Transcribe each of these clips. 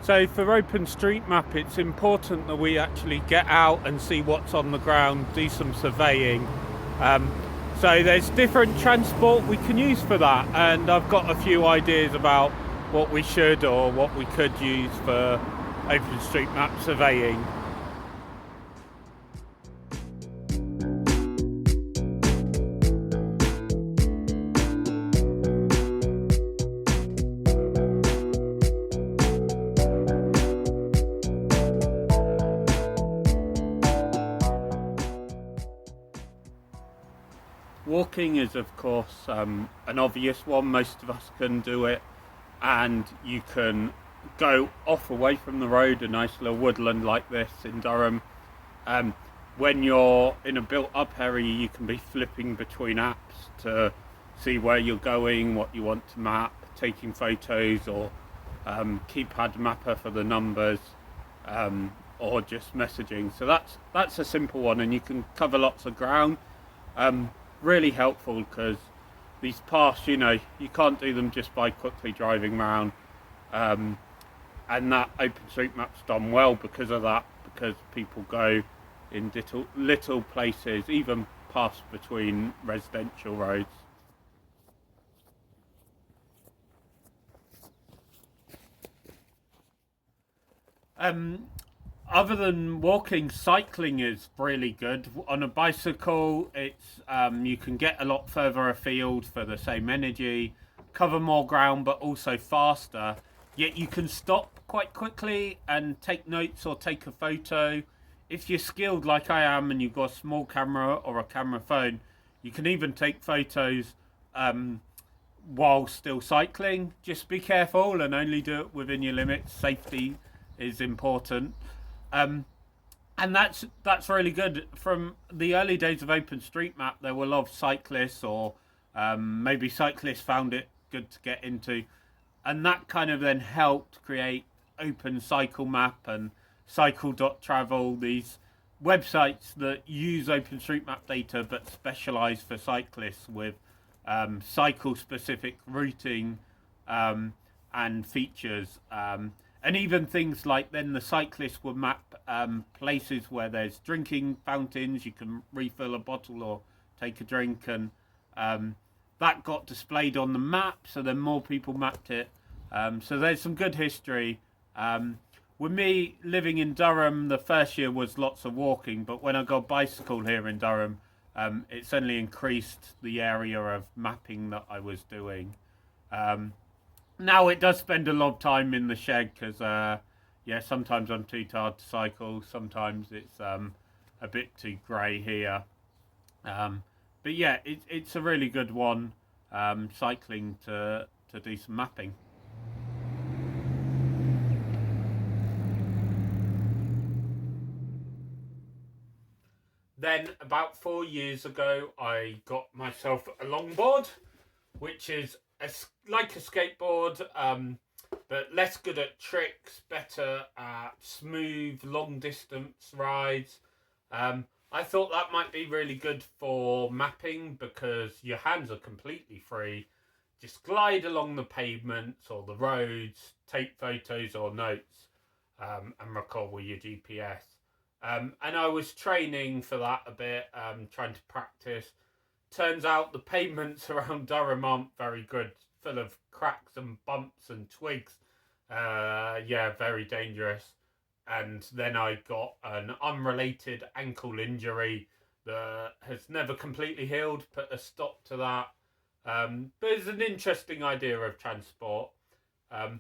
So for OpenStreetMap, it's important that we actually get out and see what's on the ground, do some surveying. Um, so there's different transport we can use for that, and I've got a few ideas about what we should or what we could use for OpenStreetMap surveying. Walking is, of course, an obvious one. Most of us can do it, and you can go off away from the road, a nice little woodland like this in Durham. Um, when you're in a built-up area, you can be flipping between apps to see where you're going, what you want to map, taking photos, or keypad mapper for the numbers, or just messaging. So that's a simple one, and you can cover lots of ground. Um, Really helpful because these paths, you can't do them just by quickly driving around. Um, and that OpenStreetMap's done well because of that, because people go in little places, even pass between residential roads. Um, Other than walking, cycling is really good. On a bicycle, it's you can get a lot further afield for the same energy, cover more ground, but also faster. Yet you can stop quite quickly and take notes or take a photo. If you're skilled like I am and you've got a small camera or a camera phone, you can even take photos um, while still cycling. Just be careful and only do it within your limits. Safety is important. Um, and that's really good. From the early days of OpenStreetMap, there were a lot of cyclists, or maybe cyclists found it good to get into, and that kind of then helped create Open Cycle Map and Cycle.travel, these websites that use OpenStreetMap data but specialize for cyclists with cycle specific routing um, and features. And even things like then the cyclists will map places where there's drinking fountains, you can refill a bottle or take a drink, and um, that got displayed on the map, so then more people mapped it. So there's some good history. With me living in Durham, the first year was lots of walking, but when I got a bicycle here in Durham, it suddenly increased the area of mapping that I was doing. Um, Now it does spend a lot of time in the shed because, yeah, sometimes I'm too tired to cycle. Sometimes it's a bit too grey here. Um, but yeah, it's a really good one, cycling to do some mapping. Then about 4 years ago, I got myself a longboard, which is like a skateboard, but less good at tricks, better at smooth, long distance rides. I thought that might be really good for mapping because your hands are completely free. Just glide along the pavements or the roads, take photos or notes, and record with your GPS. And I was training for that a bit, trying to practice. Turns out the pavements around Durham aren't very good, full of cracks and bumps and twigs. Yeah, very dangerous. And then I got an unrelated ankle injury that has never completely healed, put a stop to that. But it's an interesting idea of transport. Um,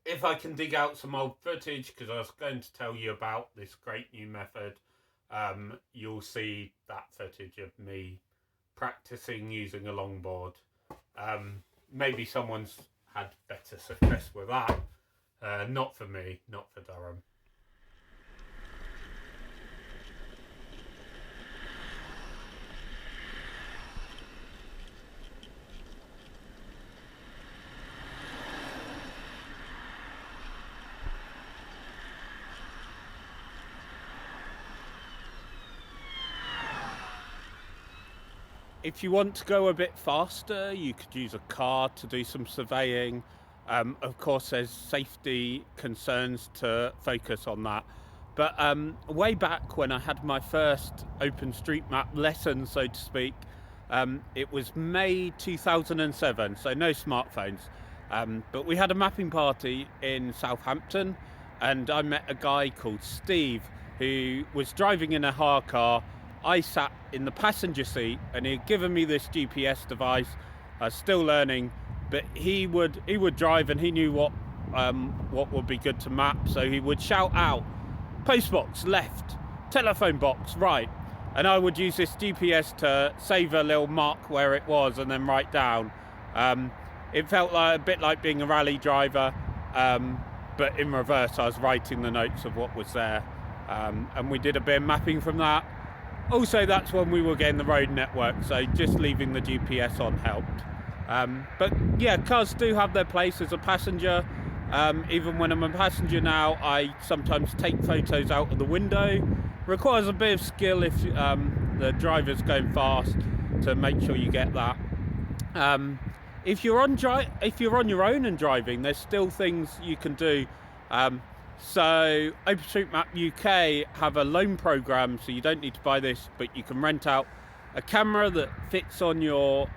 if I can dig out some old footage, because I was going to tell you about this great new method, you'll see that footage of me practicing using a longboard. Maybe someone's had better success with that. Not for me, not for Durham. If you want to go a bit faster, you could use a car to do some surveying. Of course, there's safety concerns to focus on that. But way back when I had my first OpenStreetMap lesson, so to speak, it was May 2007, so no smartphones. But we had a mapping party in Southampton, and I met a guy called Steve who was driving in a hire car. I sat in the passenger seat, and he'd given me this GPS device. I was still learning, but he would drive, and he knew what would be good to map. So he would shout out, "Postbox left, telephone box right," and I would use this GPS to save a little mark where it was and then write down. It felt like a bit like being a rally driver, but in reverse. I was writing the notes of what was there, and we did a bit of mapping from that. Also, that's when we were getting the road network, so just leaving the GPS on helped. But yeah, cars do have their place as a passenger. Even when I'm a passenger now, I sometimes take photos out of the window. Requires a bit of skill if the driver's going fast to make sure you get that. If you're on your own and driving, there's still things you can do. So OpenStreetMap UK have a loan program, so you don't need to buy this, but you can rent out a camera that fits on your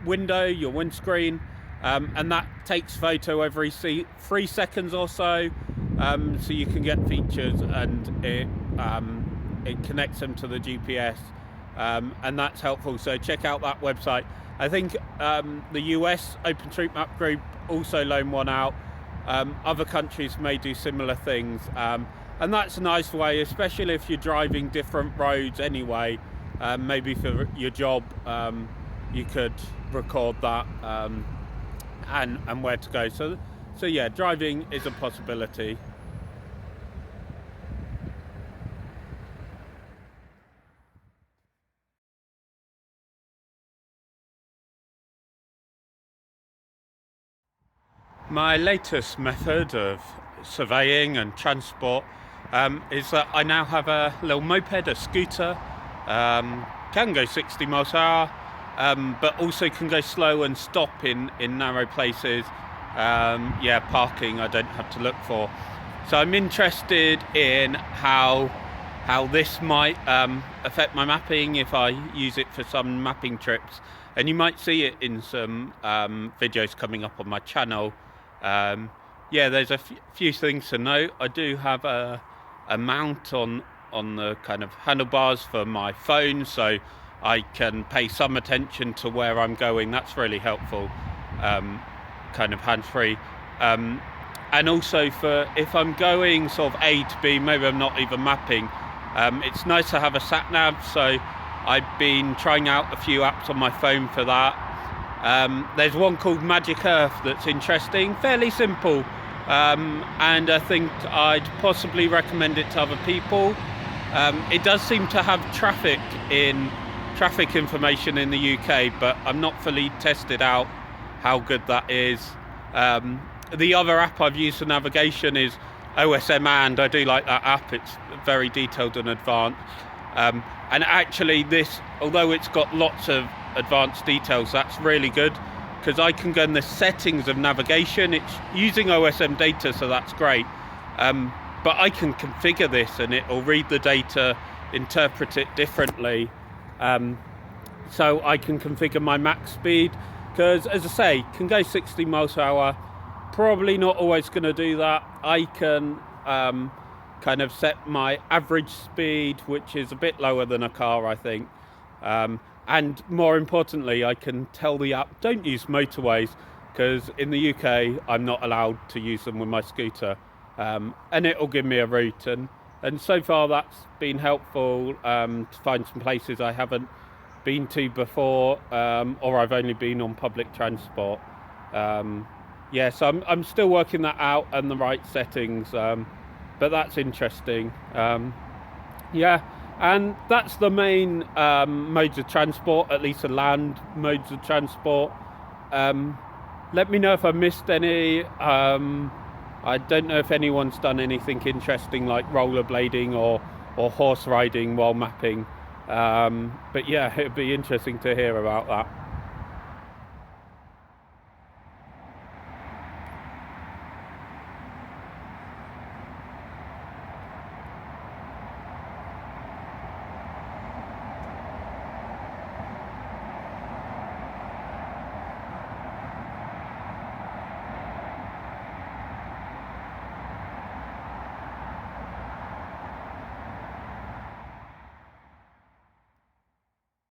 window, your windscreen, and that takes photo every 3 seconds or so. So you can get features, and it connects them to the GPS, and that's helpful. So check out that website. I think the US OpenStreetMap group also loan one out. Other countries may do similar things, and that's a nice way, especially if you're driving different roads anyway. Maybe for your job, you could record that and where to go. So yeah, driving is a possibility. My latest method of surveying and transport is that I now have a little moped, a scooter. Can go 60 miles per hour, but also can go slow and stop in narrow places. Parking I don't have to look for. So I'm interested in how this might affect my mapping if I use it for some mapping trips. And you might see it in some videos coming up on my channel. There's a few things to note. I do have a mount on the kind of handlebars for my phone, so I can pay some attention to where I'm going. That's really helpful, kind of hands-free. And also for if I'm going sort of A to B, maybe I'm not even mapping, it's nice to have a sat-nav. So I've been trying out a few apps on my phone for that. There's one called Magic Earth that's interesting, fairly simple, and I think I'd possibly recommend it to other people. It does seem to have traffic information in the UK, but I'm not fully tested out how good that is. The other app I've used for navigation is OSM, and I do like that app. It's very detailed and advanced. And actually this, although it's got lots of advanced details, that's really good because I can go in the settings of navigation. It's using OSM data, so that's great. But I can configure this and it will read the data, interpret it differently. So I can configure my max speed because, as I say, can go 60 miles per hour. Probably not always going to do that. I can kind of set my average speed, which is a bit lower than a car, I think. And more importantly, I can tell the app, don't use motorways, because in the UK, I'm not allowed to use them with my scooter. And it'll give me a route. And so far, that's been helpful to find some places I haven't been to before, or I've only been on public transport. So I'm still working that out and the right settings, but that's interesting. And that's the main modes of transport, at least the land modes of transport. Let me know if I missed any. I don't know if anyone's done anything interesting like rollerblading or horse riding while mapping. But yeah, it'd be interesting to hear about that.